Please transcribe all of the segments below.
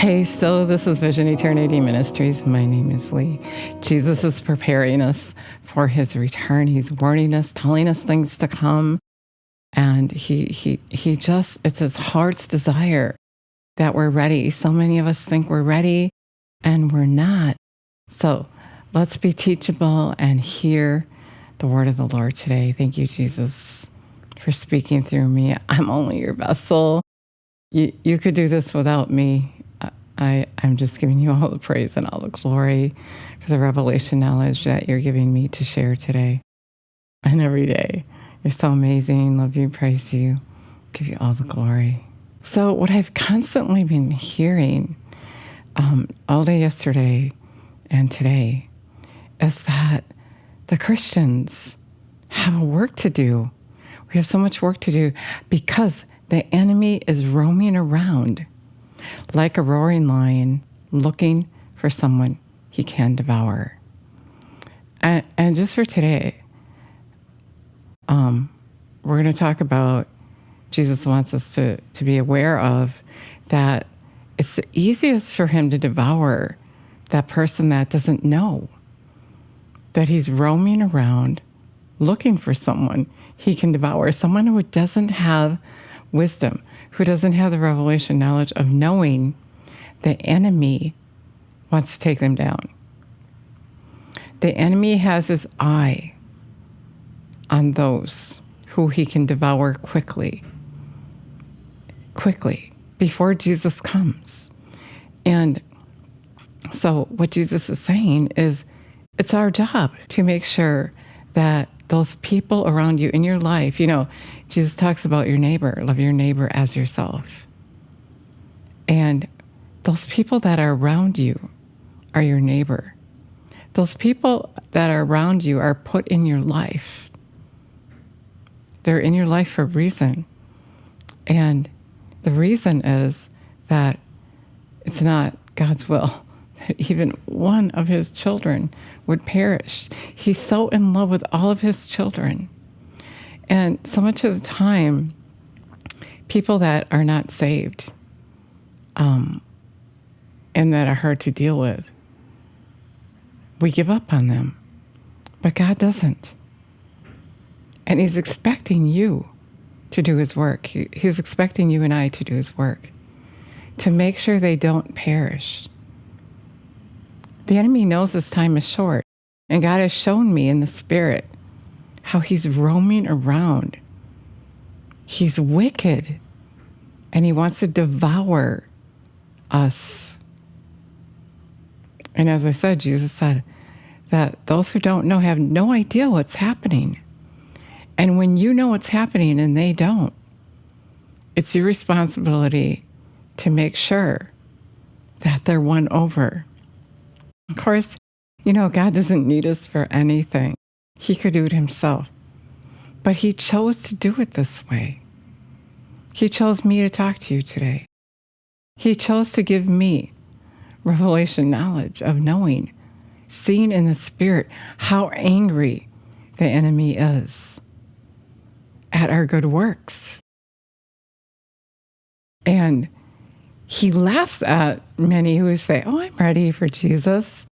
Hey, so this is Vision Eternity Ministries. My name is Lee. Jesus is preparing us for his return. He's warning us, telling us things to come. And he just, it's his heart's desire that we're ready. So many of us think we're ready and we're not. So let's be teachable and hear the word of the Lord today. Thank you, Jesus, for speaking through me. I'm only your vessel. You could do this without me. I'm just giving you all the praise and all the glory for the revelation knowledge that you're giving me to share today and every day. You're so amazing. Love you, praise you, give you all the glory. So what I've constantly been hearing all day yesterday and today is that the Christians have a work to do. We have so much work to do because the enemy is roaming around like a roaring lion, looking for someone he can devour. And just for today, we're going to talk about Jesus wants us to be aware of that it's the easiest for him to devour that person that doesn't know that he's roaming around looking for someone he can devour, someone who doesn't have wisdom, who doesn't have the revelation knowledge of knowing the enemy wants to take them down. The enemy has his eye on those who he can devour quickly, before Jesus comes. And so what Jesus is saying is it's our job to make sure that those people around you in your life, Jesus talks about your neighbor, love your neighbor as yourself. And those people that are around you are your neighbor. Those people that are around you are put in your life. They're in your life for a reason. And the reason is that it's not God's will that even one of his children would perish. He's so in love with all of his children. And so much of the time, people that are not saved and that are hard to deal with, we give up on them. But God doesn't. And he's expecting you to do his work. He's expecting you and I to do his work, to make sure they don't perish. The enemy knows his time is short, and God has shown me in the spirit how he's roaming around. He's wicked, and he wants to devour us. And as I said, Jesus said that those who don't know have no idea what's happening. And when you know what's happening and they don't, it's your responsibility to make sure that they're won over. Of course, God doesn't need us for anything. He could do it himself. But he chose to do it this way. He chose me to talk to you today. He chose to give me revelation knowledge of knowing, seeing in the spirit how angry the enemy is at our good works. And he laughs at many who say, "Oh, I'm ready for Jesus."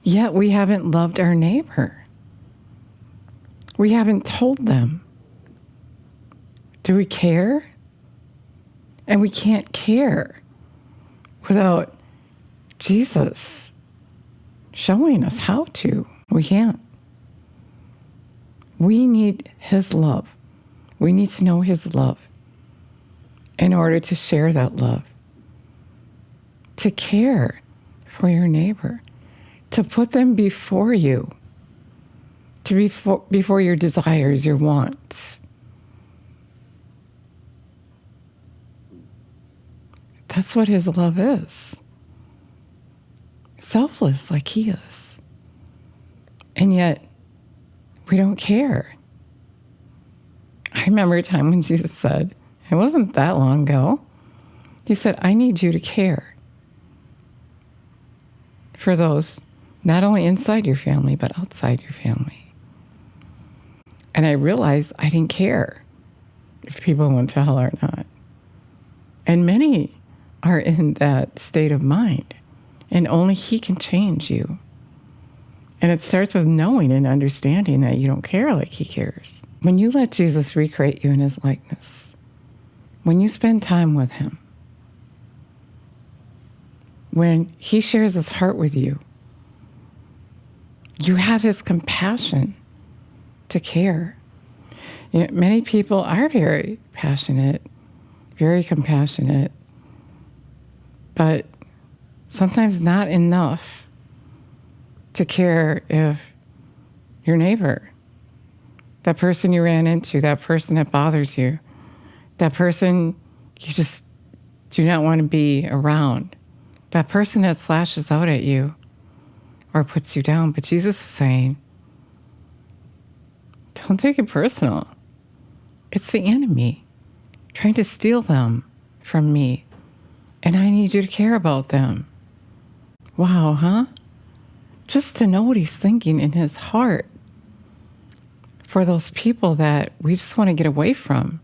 Yet we haven't loved our neighbor. We haven't told them. Do we care? And we can't care without Jesus showing us how to. We can't. We need his love. We need to know his love in order to share that love, to care for your neighbor, to put them before you, before your desires, your wants. That's what his love is. Selfless like he is. And yet, we don't care. I remember a time when Jesus said, it wasn't that long ago, he said, I need you to care for those not only inside your family, but outside your family. And I realized I didn't care if people went to hell or not. And many are in that state of mind. And only He can change you. And it starts with knowing and understanding that you don't care like He cares. When you let Jesus recreate you in His likeness, when you spend time with Him, when He shares His heart with you, you have His compassion to care. You know, many people are very passionate, very compassionate, but sometimes not enough to care if your neighbor, that person you ran into, that person that bothers you, that person you just do not want to be around, that person that slashes out at you or puts you down. But Jesus is saying, don't take it personal. It's the enemy trying to steal them from me, and I need you to care about them. Wow, huh? Just to know what He's thinking in His heart for those people that we just want to get away from,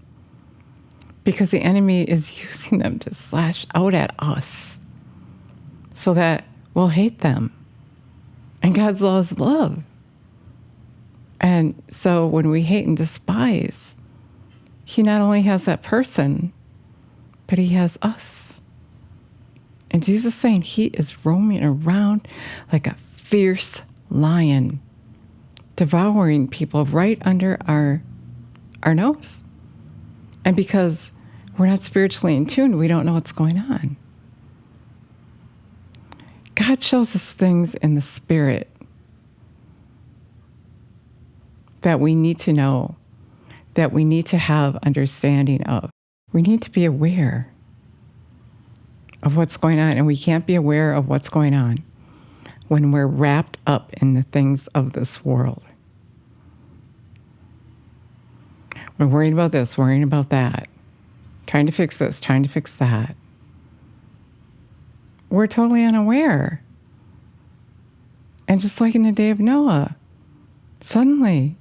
because the enemy is using them to slash out at us so that we'll hate them. And God's law is love. And so when we hate and despise, He not only has that person, but He has us. And Jesus is saying He is roaming around like a fierce lion, devouring people right under our nose. And because we're not spiritually in tune, we don't know what's going on. God shows us things in the Spirit that we need to know, that we need to have understanding of. We need to be aware of what's going on, and we can't be aware of what's going on when we're wrapped up in the things of this world. We're worrying about this, worrying about that, trying to fix this, trying to fix that. We're totally unaware. And just like in the day of Noah, suddenly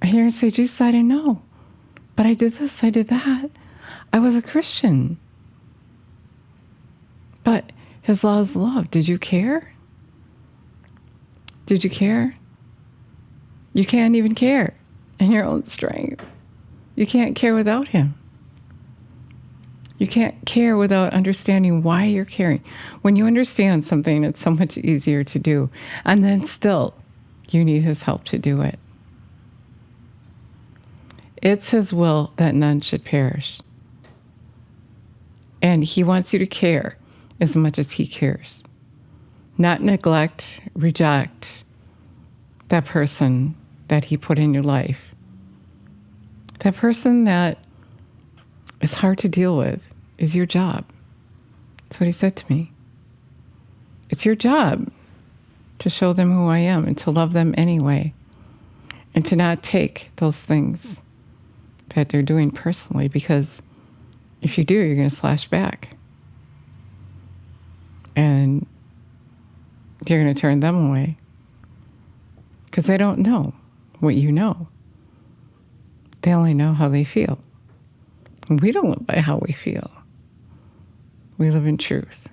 I hear Him say, Jesus, I didn't know, but I did this, I did that. I was a Christian. But His law is love. Did you care? Did you care? You can't even care in your own strength. You can't care without Him. You can't care without understanding why you're caring. When you understand something, it's so much easier to do. And then still, you need His help to do it. It's His will that none should perish. And He wants you to care as much as He cares. Not neglect, reject that person that He put in your life. That person that is hard to deal with is your job. That's what He said to me. It's your job to show them who I am and to love them anyway, and to not take those things that they're doing personally, because if you do, you're going to slash back. And you're going to turn them away because they don't know what you know. They only know how they feel. And we don't live by how we feel. We live in truth.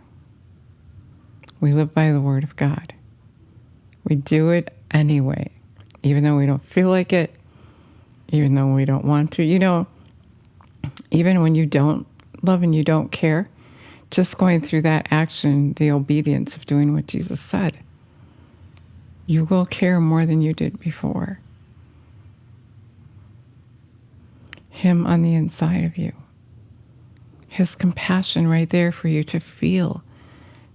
We live by the Word of God. We do it anyway, even though we don't feel like it, even though we don't want to. You know, even when you don't love and you don't care, just going through that action, the obedience of doing what Jesus said, you will care more than you did before. Him on the inside of you. His compassion right there for you to feel,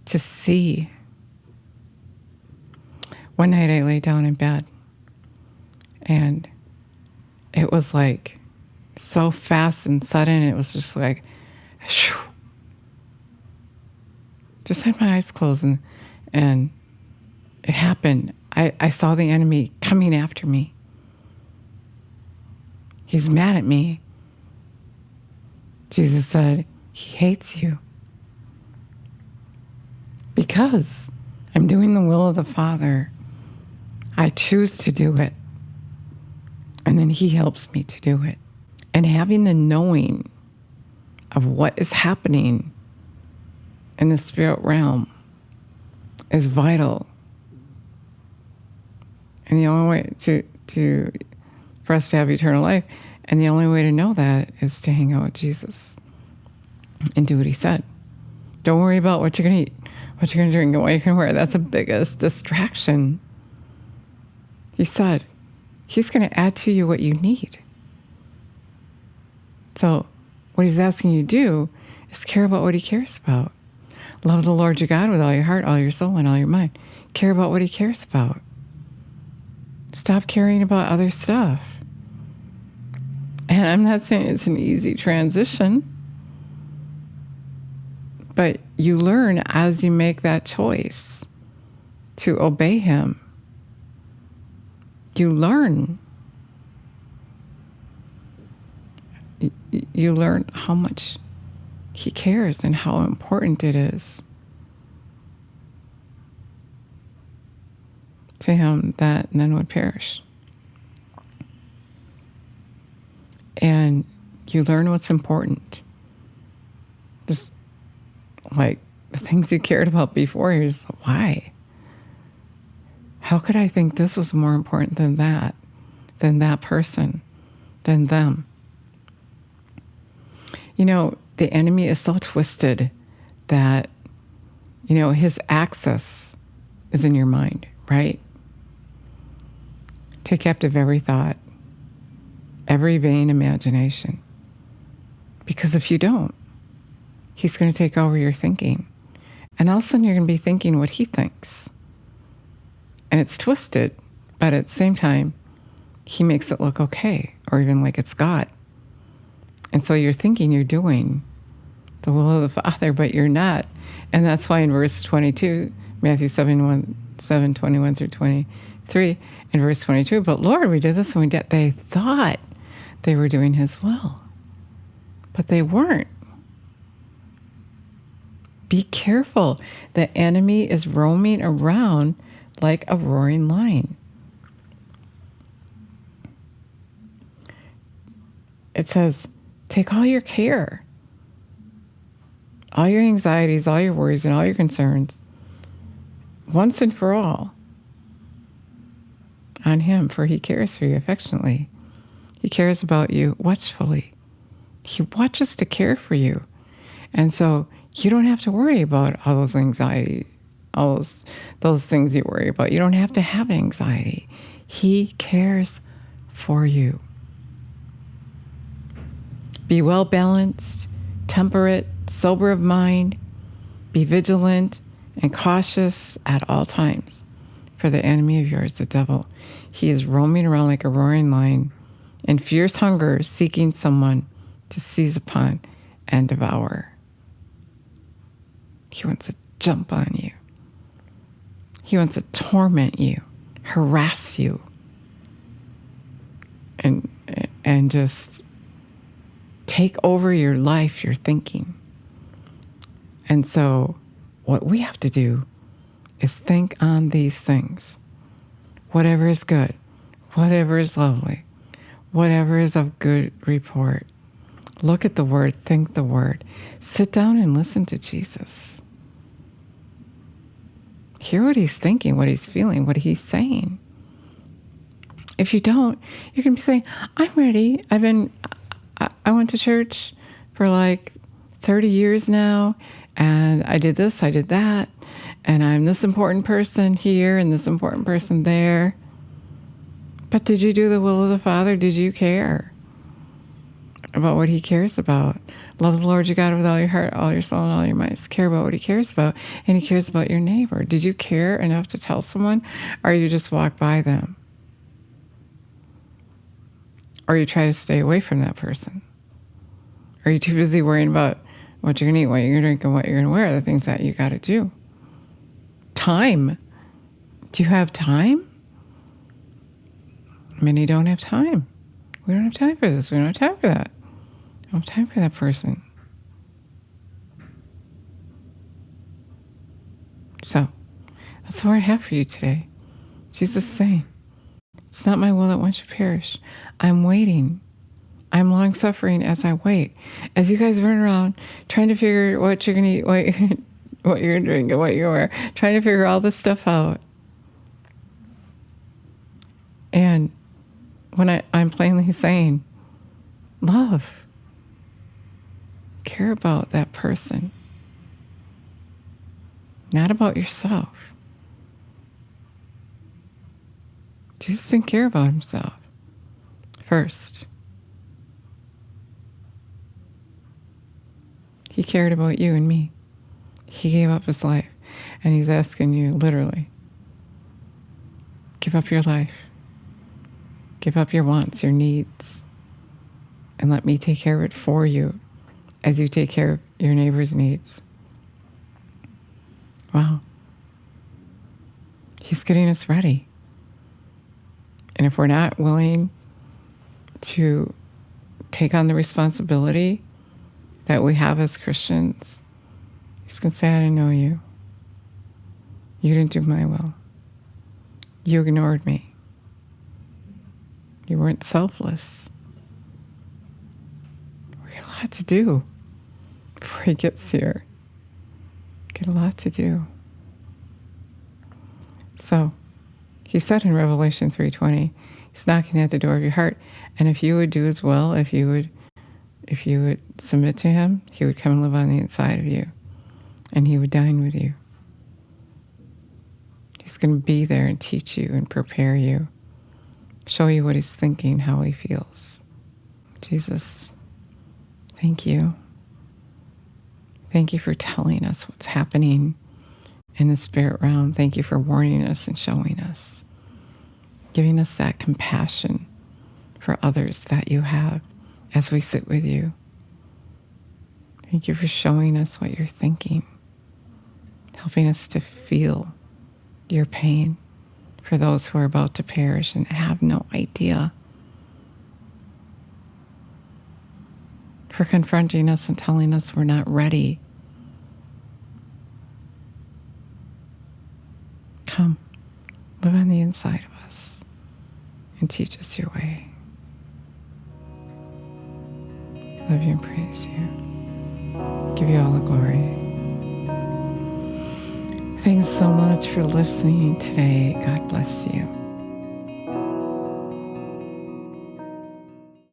to see. One night I lay down in bed and it was like so fast and sudden. It was just like, shoo. Just had my eyes closed and it happened. I saw the enemy coming after me. He's mad at me. Jesus said, He hates you because I'm doing the will of the Father. I choose to do it. And then He helps me to do it. And having the knowing of what is happening in the spirit realm is vital. And the only way for us to have eternal life, and the only way to know that is to hang out with Jesus and do what he said. Don't worry about what you're going to eat, what you're going to drink, and what you're going to wear. That's the biggest distraction. He said he's going to add to you what you need. So what he's asking you to do is care about what he cares about. Love the Lord your God with all your heart, all your soul, and all your mind. Care about what he cares about. Stop caring about other stuff. And I'm not saying it's an easy transition, but you learn as you make that choice to obey him. You learn. You learn how much he cares and how important it is to him that none would perish. And you learn what's important. Just like the things you cared about before, you're just like, why? How could I think this was more important than that person, than them? You know, the enemy is so twisted that, you know, his access is in your mind, right? Take captive every thought, every vain imagination. Because if you don't, he's going to take over your thinking. And all of a sudden you're going to be thinking what he thinks. And it's twisted, but at the same time, he makes it look okay, or even like it's God. And so you're thinking you're doing the will of the Father, but you're not. And that's why in verse 22, Matthew 7:21 through 23, in verse 22, but Lord, we did this and we did. They thought they were doing his will, but they weren't. Be careful. The enemy is roaming around like a roaring lion. It says, take all your care, all your anxieties, all your worries, and all your concerns, once and for all, on him, for he cares for you affectionately. He cares about you watchfully. He watches to care for you. And so you don't have to worry about all those anxiety, all those things you worry about. You don't have to have anxiety. He cares for you. Be well balanced, temperate, sober of mind. Be vigilant and cautious at all times. For the enemy of yours, the devil, he is roaming around like a roaring lion in fierce hunger, seeking someone to seize upon and devour. He wants to jump on you. He wants to torment you, harass you, and just take over your life, your thinking. And so what we have to do is think on these things. Whatever is good, whatever is lovely, whatever is of good report. Look at the word, think the word. Sit down and listen to Jesus. Hear what he's thinking, what he's feeling, what he's saying. If you don't, you're going to be saying, I'm ready. I went to church for like 30 years now, and I did this, I did that, and I'm this important person here and this important person there. But did you do the will of the Father? Did you care about what he cares about? Love the Lord your God with all your heart, all your soul, and all your mind. Just care about what he cares about, and he cares about your neighbor. Did you care enough to tell someone, or you just walk by them? Or you try to stay away from that person? Are you too busy worrying about what you're going to eat, what you're going to drink, and what you're going to wear, the things that you got to do? Time. Do you have time? Many don't have time. We don't have time for this. We don't have time for that. We don't have time for that person. So, that's what I have for you today. Jesus is saying, it's not my will that one should perish. I'm waiting. I'm long-suffering as I wait. As you guys run around trying to figure what you're going to eat, what you're doing and what you are, trying to figure all this stuff out. And when I'm plainly saying, love, care about that person, not about yourself. Jesus didn't care about himself first. He cared about you and me. He gave up his life. And he's asking you, literally, give up your life. Give up your wants, your needs, and let me take care of it for you as you take care of your neighbor's needs. Wow. He's getting us ready. And if we're not willing to take on the responsibility that we have as Christians, he's going to say, I didn't know you. You didn't do my will. You ignored me. You weren't selfless. We got a lot to do before he gets here. Got a lot to do. So, he said in Revelation 3:20, he's knocking at the door of your heart. And if you would do as well, if you would submit to him, he would come and live on the inside of you. And he would dine with you. He's going to be there and teach you and prepare you. Show you what he's thinking, how he feels. Jesus, thank you. Thank you for telling us what's happening in the spirit realm. Thank you for warning us and showing us, giving us that compassion for others that you have as we sit with you. Thank you for showing us what you're thinking, helping us to feel your pain for those who are about to perish and have no idea, for confronting us and telling us we're not ready. Come, live on the inside of us and teach us your way. Love you and praise you. Give you all the glory. Thanks so much for listening today. God bless you.